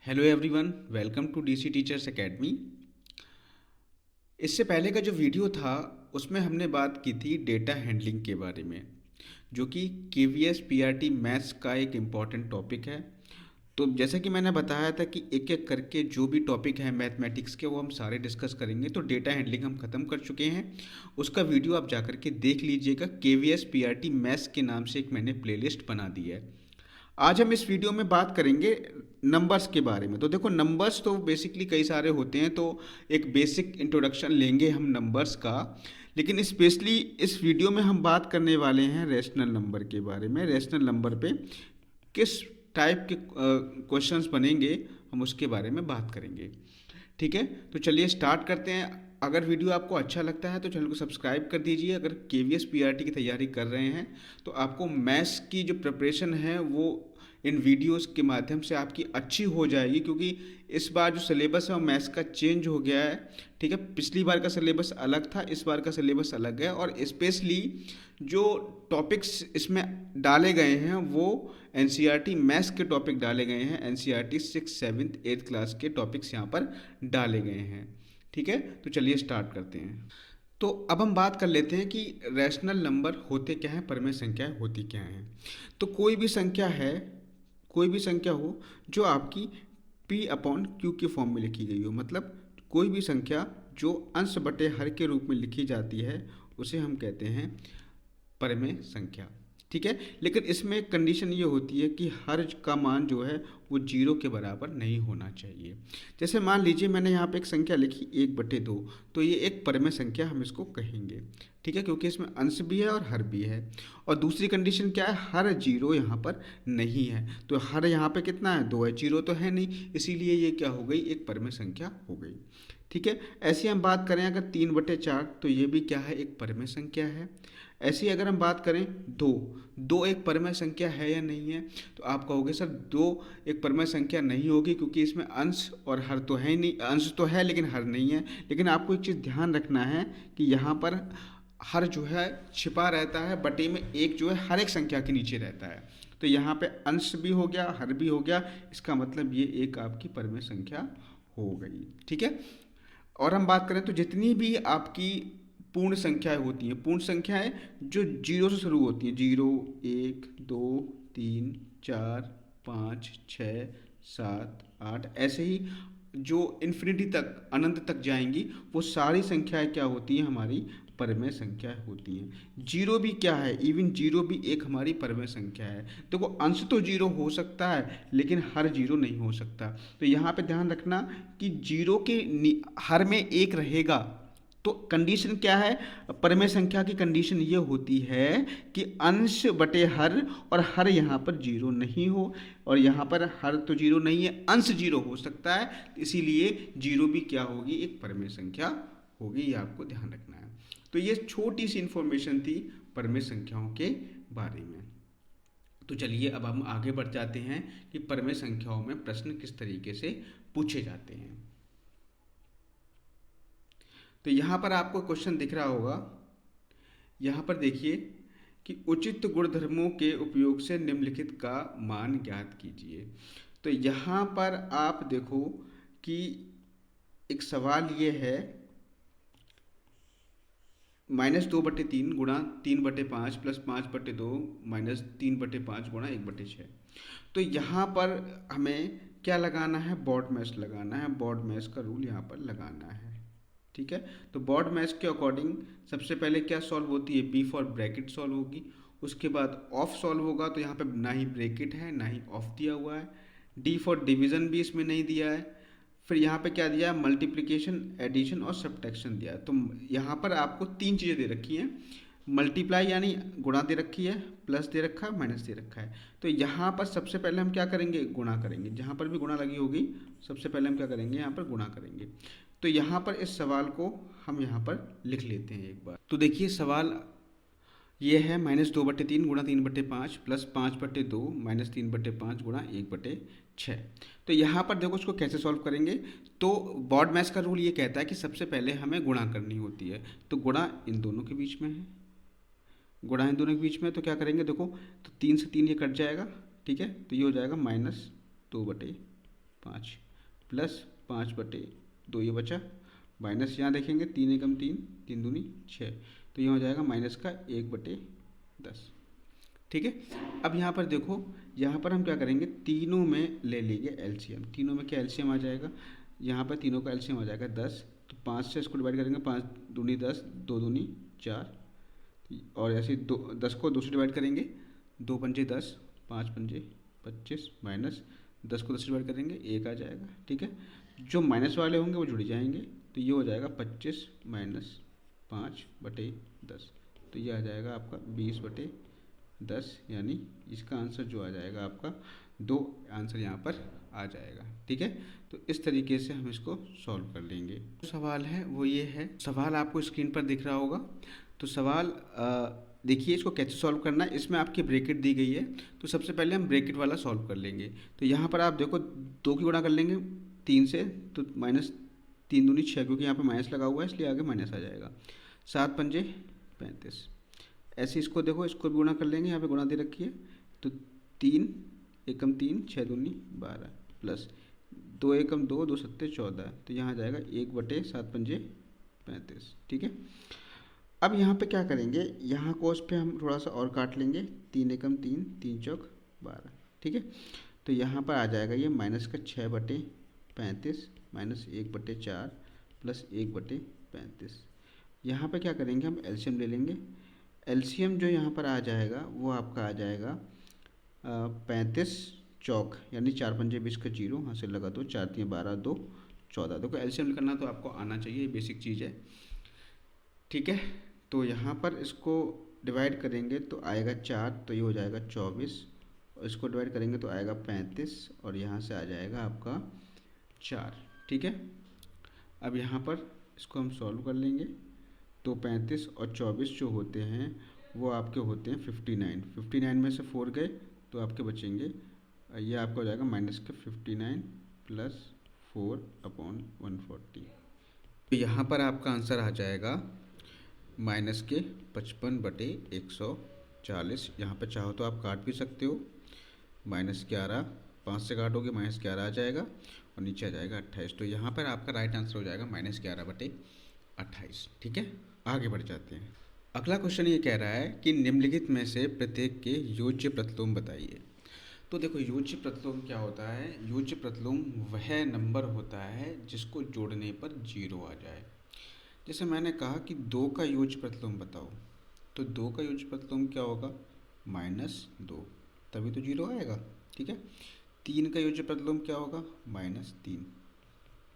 Hello everyone, welcome to DC teachers academy. इससे पहले का जो वीडियो था उसमें हमने बात की थी डेटा हैंडलिंग के बारे में, जो कि केवीएस पीआरटी मैथ्स का एक इम्पॉर्टेंट टॉपिक है। तो जैसा कि मैंने बताया था कि एक एक करके जो भी टॉपिक है मैथमेटिक्स के वो हम सारे डिस्कस करेंगे। तो डेटा हैंडलिंग हम ख़त्म कर चुके हैं, उसका वीडियो आप जा करके देख लीजिएगा। केवीएस पीआरटी मैथ्स के नाम से एक मैंने प्लेलिस्ट बना दी है। आज हम इस वीडियो में बात करेंगे नंबर्स के बारे में। तो देखो, नंबर्स तो बेसिकली कई सारे होते हैं, तो एक बेसिक इंट्रोडक्शन लेंगे हम नंबर्स का। लेकिन स्पेशली इस वीडियो में हम बात करने वाले हैं रैशनल नंबर के बारे में। रैशनल नंबर पे किस टाइप के क्वेश्चंस बनेंगे हम उसके बारे में बात करेंगे। ठीक है, तो चलिए स्टार्ट करते हैं। अगर वीडियो आपको अच्छा लगता है तो चैनल को सब्सक्राइब कर दीजिए। अगर केवीएस पीआरटी की तैयारी कर रहे हैं तो आपको मैथ्स की जो प्रिपरेशन है वो इन वीडियोस के माध्यम से आपकी अच्छी हो जाएगी, क्योंकि इस बार जो सिलेबस है वो मैथ्स का चेंज हो गया है। ठीक है, पिछली बार का सिलेबस अलग था, इस बार का सिलेबस अलग है, और स्पेशली जो टॉपिक्स इसमें डाले गए हैं वो एनसीईआरटी मैथ्स के टॉपिक डाले गए हैं। एनसीईआरटी 6, 7, 8 क्लास के टॉपिक्स यहाँ पर डाले गए हैं। ठीक है, तो चलिए स्टार्ट करते हैं। तो अब हम बात कर लेते हैं कि रैशनल नंबर होते क्या हैं, परमेय संख्याएं होती क्या हैं। तो कोई भी संख्या है, कोई भी संख्या हो जो आपकी p अपॉन क्यू के फॉर्म में लिखी गई हो, मतलब कोई भी संख्या जो अंश बटे हर के रूप में लिखी जाती है उसे हम कहते हैं परमेय संख्या। ठीक है, लेकिन इसमें एक कंडीशन ये होती है कि हर का मान जो है वो जीरो के बराबर नहीं होना चाहिए। जैसे मान लीजिए मैंने यहाँ पे एक संख्या लिखी 1/2, तो ये एक परमेय संख्या हम इसको कहेंगे। ठीक है, क्योंकि इसमें अंश भी है और हर भी है। और दूसरी कंडीशन क्या है, हर जीरो यहाँ पर नहीं है। तो हर यहाँ पे कितना है, 2 है, जीरो तो है नहीं, इसीलिए ये क्या हो गई, एक परमेय संख्या हो गई। ठीक है, ऐसी हम बात करें अगर 3/4, तो ये भी क्या है, एक परमेय संख्या है। ऐसी अगर हम बात करें दो, दो एक परमेय संख्या है या नहीं है, तो आप कहोगे सर दो एक परमेय संख्या नहीं होगी, क्योंकि इसमें अंश और हर तो है ही नहीं। अंश तो है लेकिन हर नहीं है। लेकिन आपको एक चीज़ ध्यान रखना है कि यहाँ पर हर जो है छिपा रहता है, बटे में एक जो है हर एक संख्या के नीचे रहता है। तो यहाँ पे अंश भी हो गया, हर भी हो गया, इसका मतलब ये एक आपकी परमेय संख्या हो गई। ठीक है, और हम बात करें तो जितनी भी आपकी पूर्ण संख्याएं होती हैं, पूर्ण संख्याएं जो जीरो से शुरू होती हैं, 0, 1, 2, 3, 4, 5, 6, 7, 8, ऐसे ही जो इन्फिनिटी तक, अनंत तक जाएंगी, वो सारी संख्याएं क्या होती हैं, हमारी परमेय संख्या होती हैं। जीरो भी क्या है, इवन जीरो भी एक हमारी परमेय संख्या है। देखो, अंश तो जीरो हो सकता है लेकिन हर जीरो नहीं हो सकता। तो यहाँ पे ध्यान रखना कि जीरो के हर में एक रहेगा। तो कंडीशन क्या है, परमेय संख्या की कंडीशन ये होती है कि अंश बटे हर, और हर यहाँ पर जीरो नहीं हो, और यहाँ पर हर तो जीरो नहीं है, अंश जीरो हो सकता है, इसीलिए जीरो भी क्या होगी, एक परमेय संख्या होगी। ये आपको ध्यान रखना है। तो ये छोटी सी इंफॉर्मेशन थी परमेय संख्याओं के बारे में। तो चलिए अब हम आगे बढ़ जाते हैं कि परमेय संख्याओं में प्रश्न किस तरीके से पूछे जाते हैं। तो यहाँ पर आपको क्वेश्चन दिख रहा होगा, यहाँ पर देखिए कि उचित गुणधर्मों के उपयोग से निम्नलिखित का मान ज्ञात कीजिए। तो यहाँ पर आप देखो कि एक सवाल ये है, -2/3 गुणा 3/5 प्लस 5/2 -3/5 गुणा 1/6। तो यहाँ पर हमें क्या लगाना है, बॉड मैश लगाना है। बॉड मैश का रूल यहाँ पर लगाना है। ठीक है, तो बॉड मैश के अकॉर्डिंग सबसे पहले क्या सॉल्व होती है, बी फॉर ब्रैकेट सॉल्व होगी। उसके बाद ऑफ सॉल्व होगा, तो यहाँ पे ना ही ब्रैकेट है ना ही ऑफ दिया हुआ है। डी फॉर डिवीजन भी इसमें नहीं दिया है। फिर यहाँ पे क्या दिया है, मल्टीप्लिकेशन, एडिशन और सब्ट्रैक्शन दिया है। तो यहाँ पर आपको तीन चीज़ें दे रखी हैं, मल्टीप्लाई यानी गुणा दे रखी है, प्लस दे रखा है, माइनस दे रखा है। तो यहाँ पर सबसे पहले हम क्या करेंगे, गुणा करेंगे। जहाँ पर भी गुणा लगी होगी सबसे पहले हम क्या करेंगे, यहाँ पर गुणा करेंगे। तो यहाँ पर इस सवाल को हम यहाँ पर लिख लेते हैं एक बार। तो देखिए सवाल ये है, -2/3 गुणा 3/5 प्लस 5/2 -3/5 गुणा 1/6। तो यहाँ पर देखो उसको कैसे सॉल्व करेंगे। तो बॉड मैश का रूल ये कहता है कि सबसे पहले हमें गुणा करनी होती है। तो गुणा इन दोनों के बीच में है, गुणा इन दोनों के बीच में, तो क्या करेंगे, देखो तो 3 से 3 ये कट जाएगा। ठीक है, तो ये हो जाएगा -2/5। 5 प्लस 5/2 ये बचा, माइनस यहाँ देखेंगे 3 एकम 3, 3 दूनी 6, तो ये हो जाएगा माइनस का 1/10। ठीक है। अब यहाँ पर देखो, यहाँ पर हम क्या करेंगे, तीनों में ले लेंगे एलसीएम। तीनों में क्या एलसीएम आ जाएगा, यहाँ पर तीनों का एलसीएम आ जाएगा 10, तो 5 से इसको डिवाइड करेंगे, 5 दूनी 10, 2 दूनी 4, और ऐसे 10 को 2 से डिवाइड करेंगे, 2 पंजे 10, 5 पंजे 25, माइनस 10 को 10 से डिवाइड करेंगे 1 आ जाएगा। ठीक है, जो माइनस वाले होंगे वो जुड़ जाएंगे, तो ये हो जाएगा 25 माइनस 5/10, तो ये आ जाएगा आपका 20/10, यानी इसका आंसर जो आ जाएगा आपका 2 आंसर यहाँ पर आ जाएगा। ठीक है, तो इस तरीके से हम इसको सॉल्व कर लेंगे। जो सवाल है वो ये है, सवाल आपको स्क्रीन पर दिख रहा होगा। तो सवाल देखिए, इसको कैसे सॉल्व करना है, इसमें आपकी ब्रैकेट दी गई है, तो सबसे पहले हम ब्रैकेट वाला सॉल्व कर लेंगे। तो यहाँ पर आप देखो 2 की गुणा कर लेंगे 3 से, तो माइनस 3 दूनी 6, क्योंकि यहाँ पर माइनस लगा हुआ है इसलिए आगे माइनस आ जाएगा, 7 पंजे 35। ऐसे इसको देखो, इसको भी गुणा कर लेंगे, यहाँ पे गुणा दे रखी है, तो 3 एकम 3, 6 दूनी 12, प्लस 2 एकम 2, 2 सत्ते 14, तो यहाँ आ जाएगा 1/7 पंजे 35। ठीक है, अब यहाँ पे क्या करेंगे, यहाँ को उस पर हम थोड़ा सा और काट लेंगे, 3 एकम 3, 3 चौक 12। ठीक है, तो यहाँ पर आ जाएगा ये माइनस का 6/35 माइनस 1/4 प्लस 1/35। यहाँ पे क्या करेंगे, हम एलसीएम ले लेंगे। एलसीएम जो यहाँ पर आ जाएगा वो आपका आ जाएगा 35 चौक, यानी 4 पंजे 20 का 0, यहाँ से लगा दो, 4 3 12, 2 14। देखो एलसीएम निकालना तो आपको आना चाहिए, ये बेसिक चीज़ है। ठीक है, तो यहाँ पर इसको डिवाइड करेंगे तो आएगा 4, तो ये हो जाएगा 24, और इसको डिवाइड करेंगे तो आएगा 35, और यहाँ से आ जाएगा आपका 4। ठीक है, अब यहाँ पर इसको हम सॉल्व कर लेंगे, तो 35 और 24 जो होते हैं वो आपके होते हैं 59। 59 में से 4 गए तो आपके बचेंगे, ये आपका हो जाएगा माइनस के 59 प्लस 4/140। तो यहाँ पर आपका आंसर आ जाएगा माइनस के 55/140। यहाँ पर चाहो तो आप काट भी सकते हो, -11, 5 से काटोगे -11 आ जाएगा, और नीचे आ जाएगा 28। तो यहाँ पर आपका राइट आंसर हो जाएगा -11/28। ठीक है, आगे बढ़ जाते हैं। अगला क्वेश्चन ये कह रहा है कि निम्नलिखित में से प्रत्येक के योज्य प्रतिलोम बताइए। तो देखो, योज्य प्रतिलोम क्या होता है, योज्य प्रतिलोम वह नंबर होता है जिसको जोड़ने पर 0 आ जाए। जैसे मैंने कहा कि 2 का योज्य प्रतिलोम बताओ, तो 2 का योज्य प्रतिलोम क्या होगा, -2, तभी तो 0 आएगा। ठीक है, 3 का योज्य प्रतिलोम क्या होगा, -3।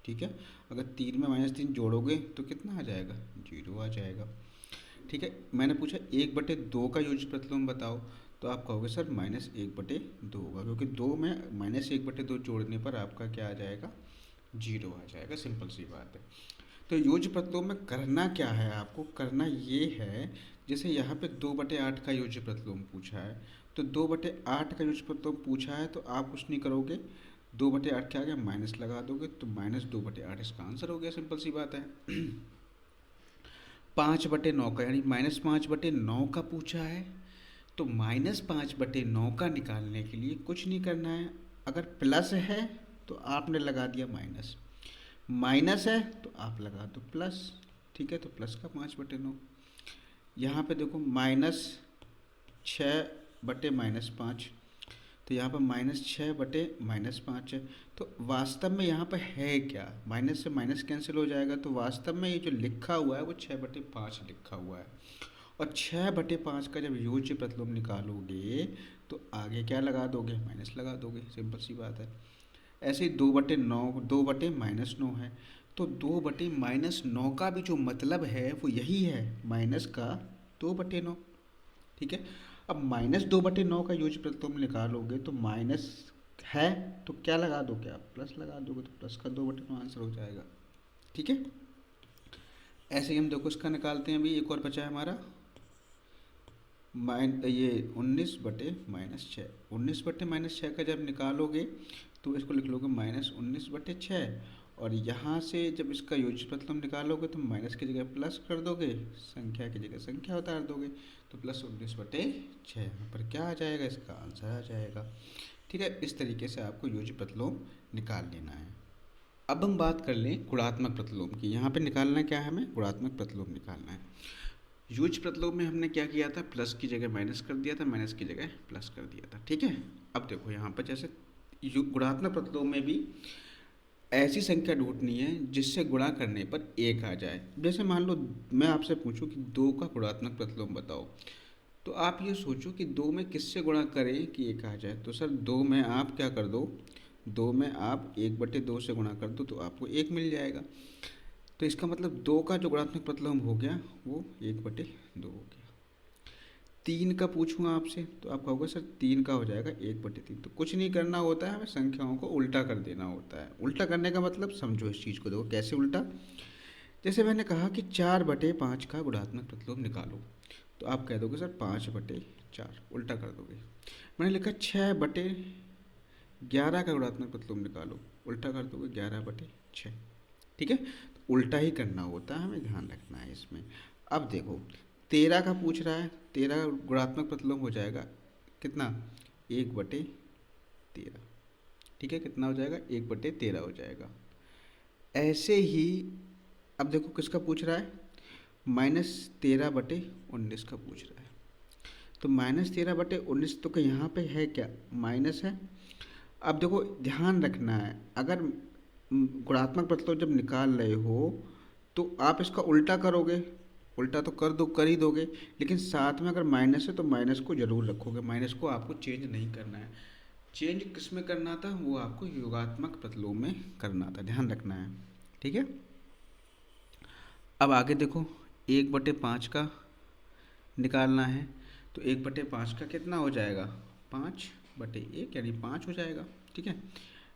ठीक है, अगर 3 में -3 जोड़ोगे तो कितना आ जाएगा, 0 आ जाएगा। ठीक है, मैंने पूछा 1/2 का योज्य प्रतिलोम बताओ, तो आप कहोगे सर -1/2 होगा, क्योंकि 2 में -1/2 जोड़ने पर आपका क्या आ जाएगा, 0 आ जाएगा। सिंपल सी बात है। तो योज्य प्रतिलोम में करना क्या है, आपको करना ये है, जैसे यहाँ पे 2/8 का योज्य प्रतिलोम पूछा है, तो 2/8 का योज्य प्रतिलोम पूछा है, तो आप कुछ नहीं करोगे, 2/8 क्या आ गया, माइनस लगा दोगे, तो -2/8 इसका आंसर हो गया। सिंपल सी बात है। 5/9 का, यानी -5/9 का पूछा है, तो -5/9 का निकालने के लिए कुछ नहीं करना है, अगर प्लस है तो आपने लगा दिया माइनस, माइनस है तो आप लगा दो प्लस। ठीक है, तो प्लस का 5/9। यहाँ पे देखो -6/-5, तो यहाँ पर -6/-5 है, तो वास्तव में यहाँ पर है क्या, माइनस से माइनस कैंसिल हो जाएगा, तो वास्तव में ये जो लिखा हुआ है वो 6/5 लिखा हुआ है। और 6/5 का जब योज्य प्रतिलोम निकालोगे तो आगे क्या लगा दोगे, माइनस लगा दोगे। सिंपल सी बात है। ऐसे ही 2/9, 2/-9 है, तो 2/-9 का भी जो मतलब है वो यही है, माइनस का 2/9। ठीक है, अब -2/9 का योज्य प्रतिलोम निकालोगे तो माइनस है तो क्या लगा दोगे आप, प्लस लगा दोगे, तो प्लस का 2/9 आंसर हो जाएगा। ठीक है, ऐसे ही हम देखो इसका निकालते हैं। अभी एक और बचा है हमारा, ये 19/-6। 19/-6 का जब निकालोगे तो इसको लिख लोगे -19/6। और यहाँ से जब इसका योजित मतलब निकालोगे तो माइनस की जगह प्लस कर दोगे, संख्या की जगह संख्या उतार दोगे, तो +19/6 यहाँ पर क्या आ जाएगा, इसका आंसर आ जाएगा। ठीक है, इस तरीके से आपको योजित प्रतिलोम निकाल लेना है। अब हम बात कर लें गुणात्मक प्रतिलोम की। यहाँ पे निकालना क्या है, हमें गुणात्मक प्रतिलोम निकालना है। योज्य प्रतिलोम में हमने क्या किया था, प्लस की जगह माइनस कर दिया था, माइनस की जगह प्लस कर दिया था। ठीक है, अब देखो यहाँ पर जैसे गुणात्मक प्रतिलोम में भी ऐसी संख्या ढूंढनी है जिससे गुणा करने पर एक आ जाए। जैसे मान लो मैं आपसे पूछूं कि 2 का गुणात्मक प्रतिलोम बताओ, तो आप ये सोचो कि 2 में किससे गुणा करें कि एक आ जाए। तो सर 2 में आप क्या कर दो, 2 में आप 1/2 से गुणा कर दो तो आपको 1 मिल जाएगा। तो इसका मतलब 2 का जो गुणात्मक प्रतिलोम हो गया वो 1/2 हो गया। 3 का पूछूँ आपसे तो आप कहोगे सर 3 का हो जाएगा 1/3। तो कुछ नहीं करना होता है, हमें संख्याओं को उल्टा कर देना होता है। उल्टा करने का मतलब समझो इस चीज़ को, देखो कैसे उल्टा। जैसे मैंने कहा कि 4/5 का गुणात्मक प्रतिलोम निकालो, तो आप कह दोगे सर 5/4, उल्टा कर दोगे। मैंने लिखा 6/11 का गुणात्मक प्रतिलोम निकालो, उल्टा कर दोगे 11/6। ठीक है, तो उल्टा ही करना होता है, हमें ध्यान रखना है इसमें। अब देखो 13 का पूछ रहा है, 13 का गुणात्मक प्रतिलोम हो जाएगा कितना, 1/13। ठीक है, कितना हो जाएगा, 1/13 हो जाएगा। ऐसे ही अब देखो किसका पूछ रहा है, -13/19 का पूछ रहा है। तो -13/19 तो यहाँ पे है क्या, माइनस है। अब देखो ध्यान रखना है, अगर गुणात्मक प्रतिलोम जब निकाल रहे हो तो आप इसका उल्टा करोगे, उल्टा तो कर ही दोगे, लेकिन साथ में अगर माइनस है तो माइनस को जरूर रखोगे। माइनस को आपको चेंज नहीं करना है। चेंज किस में करना था, वो आपको योगात्मक प्रतिलोम में करना था, ध्यान रखना है। ठीक है, अब आगे देखो 1/5 का निकालना है, तो 1/5 का कितना हो जाएगा, 5/1 यानी 5 हो जाएगा। ठीक है,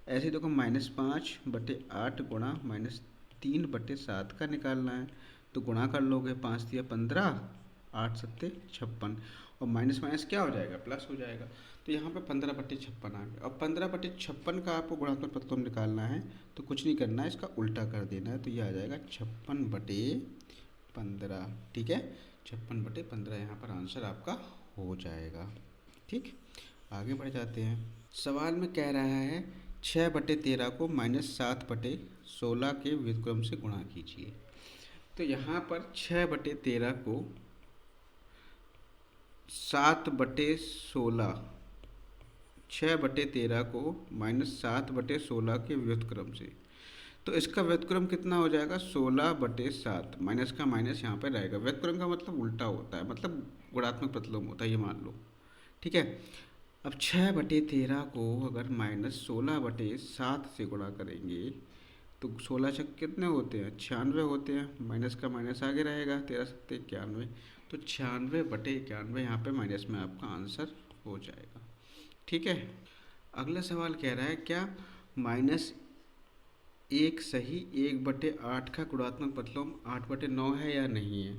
ऐसे देखो -5/8 गुणा -3/7 का निकालना है, तो गुणा कर लोगे, 5 दिया 15, 8 सत्ते 56, और माइनस माइनस क्या हो जाएगा, प्लस हो जाएगा। तो यहाँ पे 15/56 आ गया। और 15/56 का आपको गुणात्मक प्रतिलोम निकालना है, तो कुछ नहीं करना है, इसका उल्टा कर देना है, तो ये आ जाएगा 56/15। ठीक है, 56/15 यहाँ पर आंसर आपका हो जाएगा। ठीक, आगे बढ़ जाते हैं। सवाल में कह रहा है 6/13 को -7/16 के व्युत्क्रम से गुणा कीजिए। तो यहाँ पर 6/13 को 7/16, 6/13 को -7/16 के व्युत्क्रम से, तो इसका व्युत्क्रम कितना हो जाएगा, 16/7। माइनस का माइनस यहाँ पर रहेगा। व्युत्क्रम का मतलब उल्टा होता है, मतलब गुणात्मक प्रतिलोम होता है, ये मान लो। ठीक है, अब 6/13 को अगर -16/7 से गुणा करेंगे तो 16 छक कितने होते हैं, 96 होते हैं। माइनस का माइनस आगे रहेगा, 13 सत्ते 91, तो 96/91 यहाँ पे माइनस में आपका आंसर हो जाएगा। ठीक है, अगला सवाल कह रहा है क्या -1 सही 1/8 का गुणात्मक प्रतिलोम 8/9 है या नहीं है।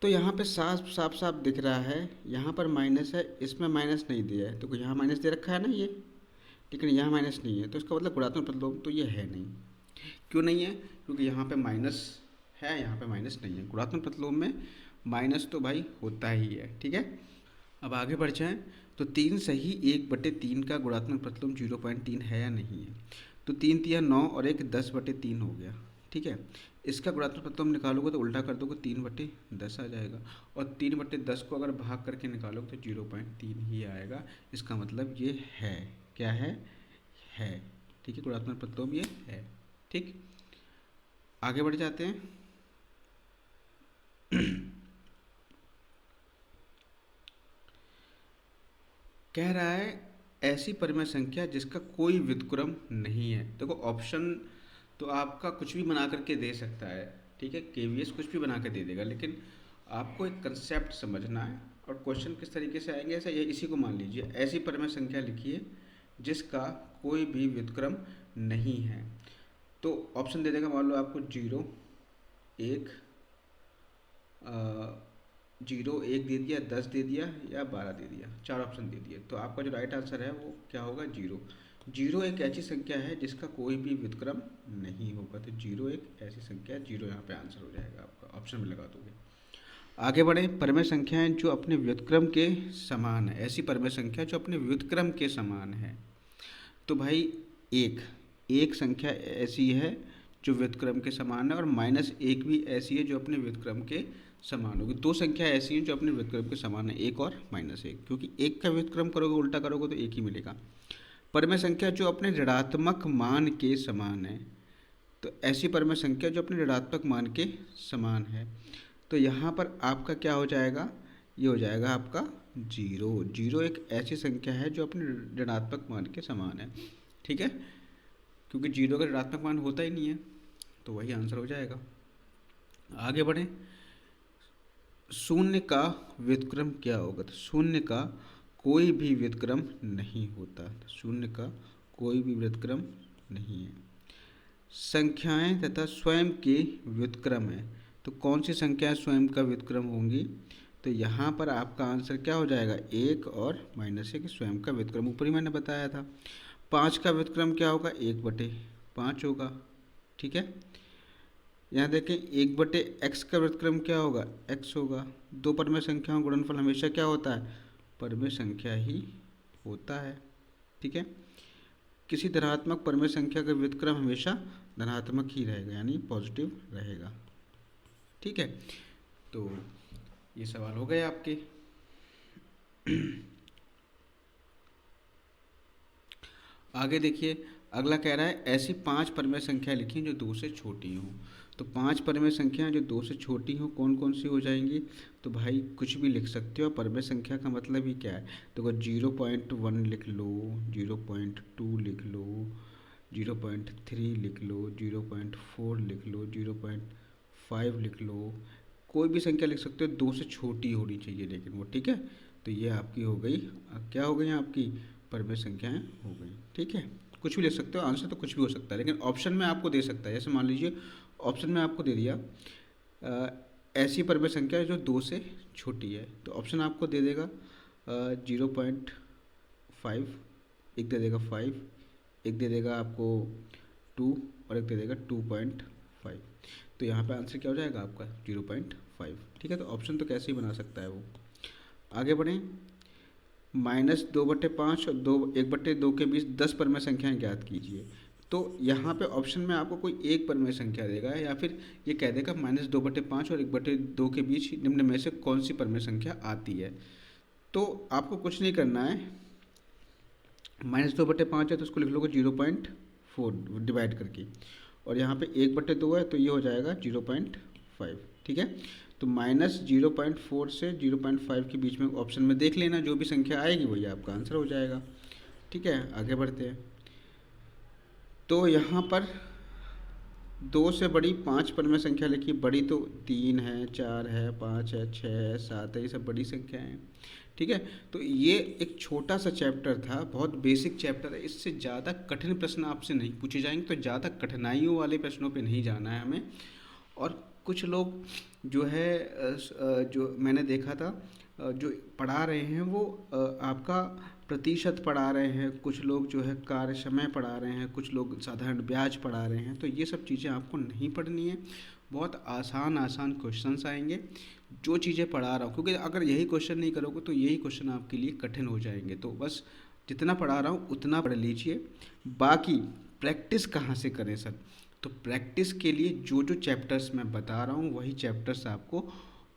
तो यहाँ पे साफ साफ साफ दिख रहा है, यहाँ पर माइनस है, इसमें माइनस नहीं दिया है, तो यहाँ माइनस दे रखा है ना ये, लेकिन यहाँ माइनस नहीं है, तो इसका मतलब गुणात्मक प्रतिलोम तो ये है नहीं। क्यों नहीं है, क्योंकि यहाँ पे माइनस है, यहाँ पे माइनस नहीं है। गुणात्मक प्रतिलोम में माइनस तो भाई होता ही है। ठीक है, अब आगे बढ़ जाएँ। तो 3 सही 1/3 का गुणात्मक प्रतिलोम 0.3 है या नहीं है। तो 3 तिया 9 और 1 10/3 हो गया। ठीक है, इसका गुणात्मक प्रतिलोम निकालोगे तो उल्टा कर दोगे, 3/10 आ जाएगा। और 3/10 को अगर भाग करके निकालोगे तो 0.3 ही आएगा। इसका मतलब ये है, क्या है, ठीक है, गुणात्मक प्रतिलोम ये है। ठीक, आगे बढ़ जाते हैं। कह रहा है ऐसी परिमेय संख्या जिसका कोई व्युत्क्रम नहीं है। देखो ऑप्शन तो आपका कुछ भी बना करके दे सकता है। ठीक है, केवीएस कुछ भी बना के दे देगा, लेकिन आपको एक कंसेप्ट समझना है। और क्वेश्चन किस तरीके से आएंगे, ऐसा ये इसी को मान लीजिए, ऐसी परिमेय संख्या लिखिए जिसका कोई भी व्युत्क्रम नहीं है। तो ऑप्शन दे देगा, मान लो आपको 0 1 0 1 दे दिया, 10 दे दिया या 12 दे दिया, 4 ऑप्शन दे दिए। तो आपका जो राइट आंसर है वो क्या होगा, 0। जीरो एक ऐसी संख्या है जिसका कोई भी व्युत्क्रम नहीं होगा, तो जीरो एक ऐसी संख्या है, जीरो यहाँ पे आंसर हो जाएगा आपका, ऑप्शन में लगा दोगे। आगे बढ़े, परमेय संख्याएं जो अपने व्युत्क्रम के समान है, ऐसी परमेय संख्या जो अपने व्युत्क्रम के समान है। तो भाई एक एक संख्या ऐसी है जो व्युत्क्रम के समान है, और माइनस एक भी ऐसी है जो अपने व्युत्क्रम के समान होगी। दो संख्या ऐसी हैं जो अपने व्युत्क्रम के समान है, एक और माइनस एक, क्योंकि एक का व्युत्क्रम करोगे उल्टा करोगे तो एक ही मिलेगा। परमेय संख्या जो अपने ऋणात्मक मान के समान है, तो ऐसी परमेय संख्या जो अपने ऋणात्मक मान के समान है, तो यहाँ पर आपका क्या हो जाएगा, ये हो जाएगा आपका जीरो। जीरो एक ऐसी संख्या है जो अपने ऋणात्मक मान के समान है, ठीक है, क्योंकि जीरो का ऋणात्मक मान होता ही नहीं है, तो वही आंसर हो जाएगा। आगे बढ़ें, शून्य का व्युत्क्रम क्या होगा, तो शून्य का कोई भी व्युत्क्रम नहीं होता, शून्य का कोई भी व्युत्क्रम नहीं है। संख्याएं तथा स्वयं के व्युत्क्रम है, तो कौन सी संख्याएं स्वयं का व्युत्क्रम होंगी, तो यहाँ पर आपका आंसर क्या हो जाएगा, एक और माइनस एक स्वयं का व्युत्क्रम, ऊपर ही मैंने बताया था। पाँच का व्युत्क्रम क्या होगा, एक बटे पाँच होगा, ठीक है। यहाँ देखें, एक बटे एक्स का व्युत्क्रम क्या होगा, एक्स होगा। दो परमेय संख्याओं गुणनफल हमेशा क्या होता है, परमेय संख्या ही होता है, ठीक है। किसी धनात्मक परमेय संख्या का व्युत्क्रम हमेशा धनात्मक ही रहेगा, यानी पॉजिटिव रहेगा, ठीक है। तो ये सवाल हो गए आपके। आगे देखिए, अगला कह रहा है ऐसी पांच परमेय संख्या लिखी जो दो से छोटी हों। तो पांच परमेय संख्याएं जो दो से छोटी हों कौन कौन सी हो जाएंगी, तो भाई कुछ भी लिख सकते हो। परमेय संख्या का मतलब ही क्या है, तो अगर 0.1 लिख लो, 0.2 लिख लो, 0.3 लिख लो, 0.4 लिख लो, 0.5 लिख लो, कोई भी संख्या लिख सकते हो, दो से छोटी होनी चाहिए लेकिन वो, ठीक है। तो ये आपकी हो गई, क्या हो गई आपकी, परमेय संख्याएं हो गई, ठीक है। कुछ भी लिख सकते हो, आंसर तो कुछ भी हो सकता है, लेकिन ऑप्शन में आपको दे सकता है। जैसे मान लीजिए ऑप्शन में आपको दे दिया ऐसी परमेय संख्या है जो दो से छोटी है, तो ऑप्शन आपको दे देगा 0.5, एक दे देगा 5, एक दे देगा आपको 2, और एक दे देगा 2.5। तो यहाँ पे आंसर क्या हो जाएगा आपका 0.5, ठीक है। तो ऑप्शन तो कैसे ही बना सकता है वो। आगे बढ़ें, -2/5 और 1/2 के बीच 10 परमेय संख्याएं ज्ञात कीजिए। तो यहाँ पे ऑप्शन में आपको कोई एक परमेय संख्या देगा, या फिर ये कह देगा -2/5 और 1/2 के बीच निम्न में से कौन सी परमेय संख्या आती है। तो आपको कुछ नहीं करना है, -2/5 है तो उसको लिख लोगे 0.4 डिवाइड करके, और यहाँ पे 1/2 है तो ये हो जाएगा 0.5, ठीक है। तो -0.4 से 0.5 के बीच में ऑप्शन में देख लेना, जो भी संख्या आएगी वही आपका आंसर हो जाएगा, ठीक है। आगे बढ़ते हैं, तो यहाँ पर दो से बड़ी पांच परमेय संख्या लिखी, बड़ी तो 3 है, 4 है, 5 है, 6 है, 7 है, ये सब बड़ी संख्या हैं, ठीक है। तो ये एक छोटा सा चैप्टर था, बहुत बेसिक चैप्टर है, इससे ज़्यादा कठिन प्रश्न आपसे नहीं पूछे जाएंगे, तो ज़्यादा कठिनाइयों वाले प्रश्नों पे नहीं जाना है हमें। और कुछ लोग जो है जो मैंने देखा था जो पढ़ा रहे हैं वो आपका प्रतिशत पढ़ा रहे हैं, कुछ लोग जो है कार्य समय पढ़ा रहे हैं, कुछ लोग साधारण ब्याज पढ़ा रहे हैं। तो ये सब चीज़ें आपको नहीं पढ़नी है, बहुत आसान आसान क्वेश्चंस आएंगे जो चीज़ें पढ़ा रहा हूँ, क्योंकि अगर यही क्वेश्चन नहीं करोगे तो यही क्वेश्चन आपके लिए कठिन हो जाएंगे। तो बस जितना पढ़ा रहा हूँ उतना पढ़ लीजिए। बाकी प्रैक्टिस कहाँ से करें सर, तो प्रैक्टिस के लिए जो जो चैप्टर्स मैं बता रहा हूँ वही चैप्टर्स आपको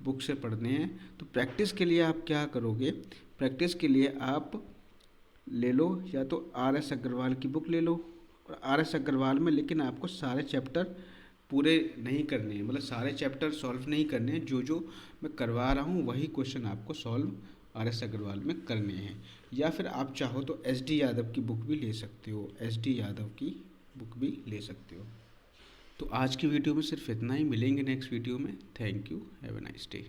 बुक से पढ़ने हैं। तो प्रैक्टिस के लिए आप क्या करोगे, प्रैक्टिस के लिए आप ले लो या तो RS अग्रवाल की बुक ले लो, और RS अग्रवाल में लेकिन आपको सारे चैप्टर पूरे नहीं करने हैं, मतलब सारे चैप्टर सॉल्व नहीं करने हैं, जो जो मैं करवा रहा हूँ वही क्वेश्चन आपको सॉल्व RS अग्रवाल में करने हैं। या फिर आप चाहो तो SD यादव की बुक भी ले सकते हो, SD यादव की बुक भी ले सकते हो। तो आज की वीडियो में सिर्फ इतना ही, मिलेंगे नेक्स्ट वीडियो में। Thank you, have a nice day.